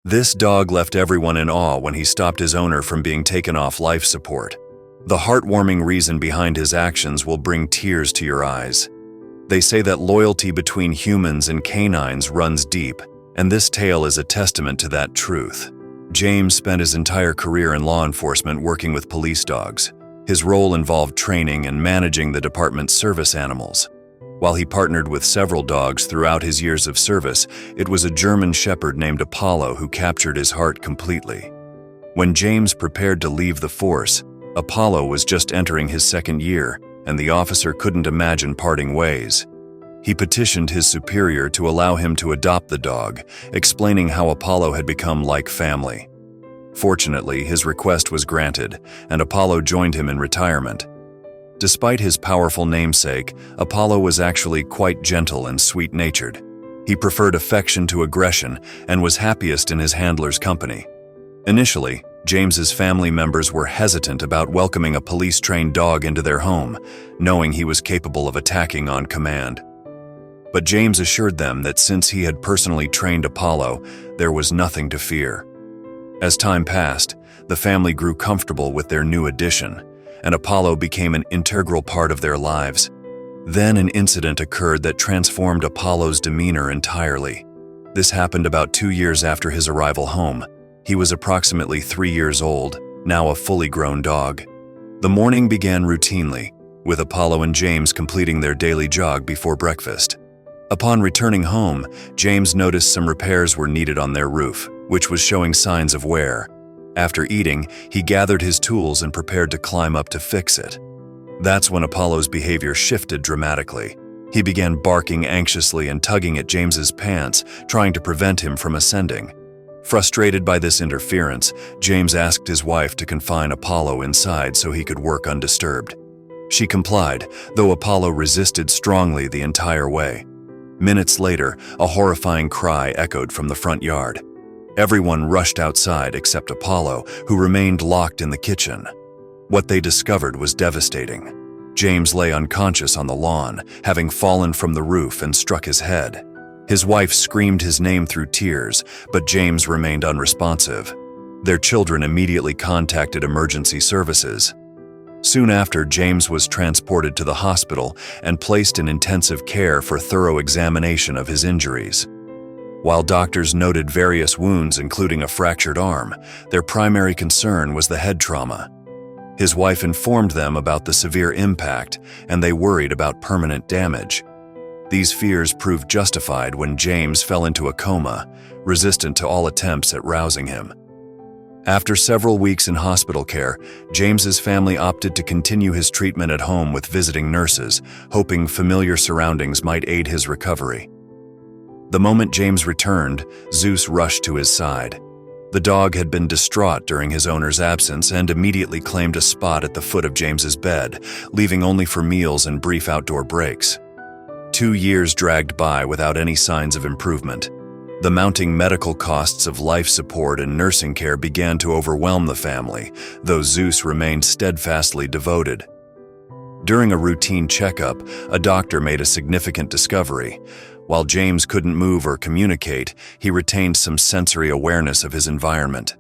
This dog left everyone in awe when he stopped his owner from being taken off life support. The heartwarming reason behind his actions will bring tears to your eyes. They say that loyalty between humans and canines runs deep, and this tale is a testament to that truth. James spent his entire career in law enforcement working with police dogs. His role involved training and managing the department's service animals. While he partnered with several dogs throughout his years of service, it was a German shepherd named Apollo who captured his heart completely. When James prepared to leave the force, Apollo was just entering his second year, and the officer couldn't imagine parting ways. He petitioned his superior to allow him to adopt the dog, explaining how Apollo had become like family. Fortunately, his request was granted, and Apollo joined him in retirement. Despite his powerful namesake, Apollo was actually quite gentle and sweet-natured. He preferred affection to aggression and was happiest in his handler's company. Initially, James's family members were hesitant about welcoming a police-trained dog into their home, knowing he was capable of attacking on command. But James assured them that since he had personally trained Apollo, there was nothing to fear. As time passed, the family grew comfortable with their new addition, and Apollo became an integral part of their lives. Then an incident occurred that transformed Apollo's demeanor entirely. This happened about 2 years after his arrival home. He was approximately 3 years old, now a fully grown dog. The morning began routinely, with Apollo and James completing their daily jog before breakfast. Upon returning home, James noticed some repairs were needed on their roof, which was showing signs of wear. After eating, he gathered his tools and prepared to climb up to fix it. That's when Apollo's behavior shifted dramatically. He began barking anxiously and tugging at James's pants, trying to prevent him from ascending. Frustrated by this interference, James asked his wife to confine Apollo inside so he could work undisturbed. She complied, though Apollo resisted strongly the entire way. Minutes later, a horrifying cry echoed from the front yard. Everyone rushed outside except Apollo, who remained locked in the kitchen. What they discovered was devastating. James lay unconscious on the lawn, having fallen from the roof and struck his head. His wife screamed his name through tears, but James remained unresponsive. Their children immediately contacted emergency services. Soon after, James was transported to the hospital and placed in intensive care for thorough examination of his injuries. While doctors noted various wounds, including a fractured arm, their primary concern was the head trauma. His wife informed them about the severe impact, and they worried about permanent damage. These fears proved justified when James fell into a coma, resistant to all attempts at rousing him. After several weeks in hospital care, James's family opted to continue his treatment at home with visiting nurses, hoping familiar surroundings might aid his recovery. The moment James returned, Zeus rushed to his side. The dog had been distraught during his owner's absence and immediately claimed a spot at the foot of James's bed, leaving only for meals and brief outdoor breaks. 2 years dragged by without any signs of improvement. The mounting medical costs of life support and nursing care began to overwhelm the family, though Zeus remained steadfastly devoted. During a routine checkup, a doctor made a significant discovery. While James couldn't move or communicate, he retained some sensory awareness of his environment.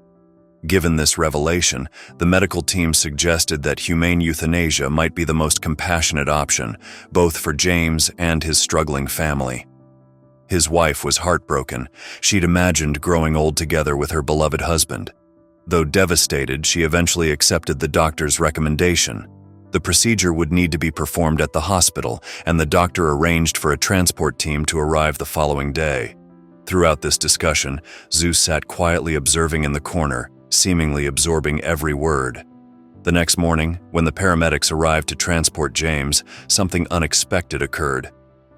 Given this revelation, the medical team suggested that humane euthanasia might be the most compassionate option, both for James and his struggling family. His wife was heartbroken. She'd imagined growing old together with her beloved husband. Though devastated, she eventually accepted the doctor's recommendation. The procedure would need to be performed at the hospital, and the doctor arranged for a transport team to arrive the following day. Throughout this discussion, Zeus sat quietly observing in the corner, seemingly absorbing every word. The next morning, when the paramedics arrived to transport James, something unexpected occurred.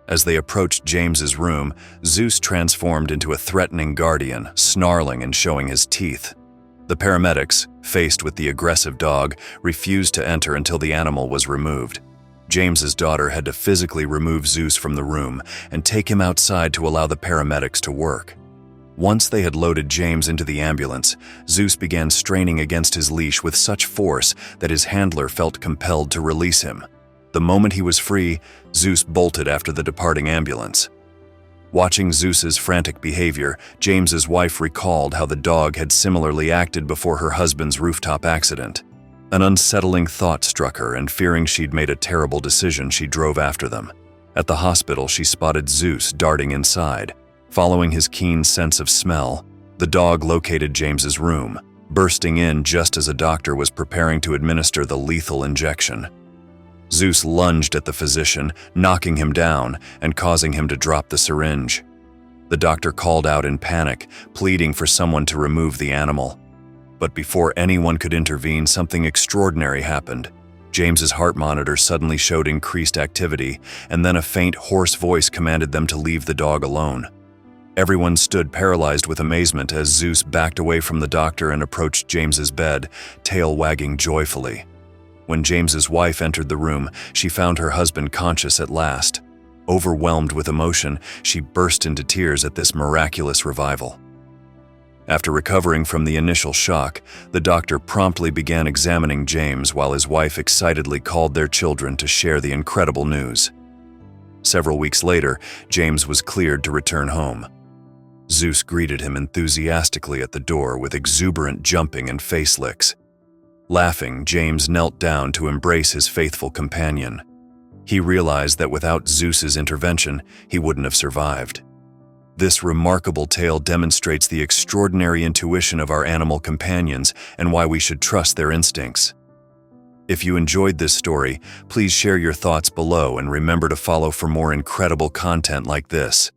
As they approached James's room, Zeus transformed into a threatening guardian, snarling and showing his teeth. The paramedics, faced with the aggressive dog, refused to enter until the animal was removed. James's daughter had to physically remove Zeus from the room and take him outside to allow the paramedics to work. Once they had loaded James into the ambulance, Zeus began straining against his leash with such force that his handler felt compelled to release him. The moment he was free, Zeus bolted after the departing ambulance. Watching Zeus's frantic behavior, James's wife recalled how the dog had similarly acted before her husband's rooftop accident. An unsettling thought struck her, and fearing she'd made a terrible decision, she drove after them. At the hospital, she spotted Zeus darting inside. Following his keen sense of smell, the dog located James's room, bursting in just as a doctor was preparing to administer the lethal injection. Zeus lunged at the physician, knocking him down and causing him to drop the syringe. The doctor called out in panic, pleading for someone to remove the animal. But before anyone could intervene, something extraordinary happened. James's heart monitor suddenly showed increased activity, and then a faint, hoarse voice commanded them to leave the dog alone. Everyone stood paralyzed with amazement as Zeus backed away from the doctor and approached James's bed, tail wagging joyfully. When James's wife entered the room, she found her husband conscious at last. Overwhelmed with emotion, she burst into tears at this miraculous revival. After recovering from the initial shock, the doctor promptly began examining James while his wife excitedly called their children to share the incredible news. Several weeks later, James was cleared to return home. Zeus greeted him enthusiastically at the door with exuberant jumping and face licks. Laughing, James knelt down to embrace his faithful companion. He realized that without Zeus's intervention, he wouldn't have survived. This remarkable tale demonstrates the extraordinary intuition of our animal companions and why we should trust their instincts. If you enjoyed this story, please share your thoughts below and remember to follow for more incredible content like this.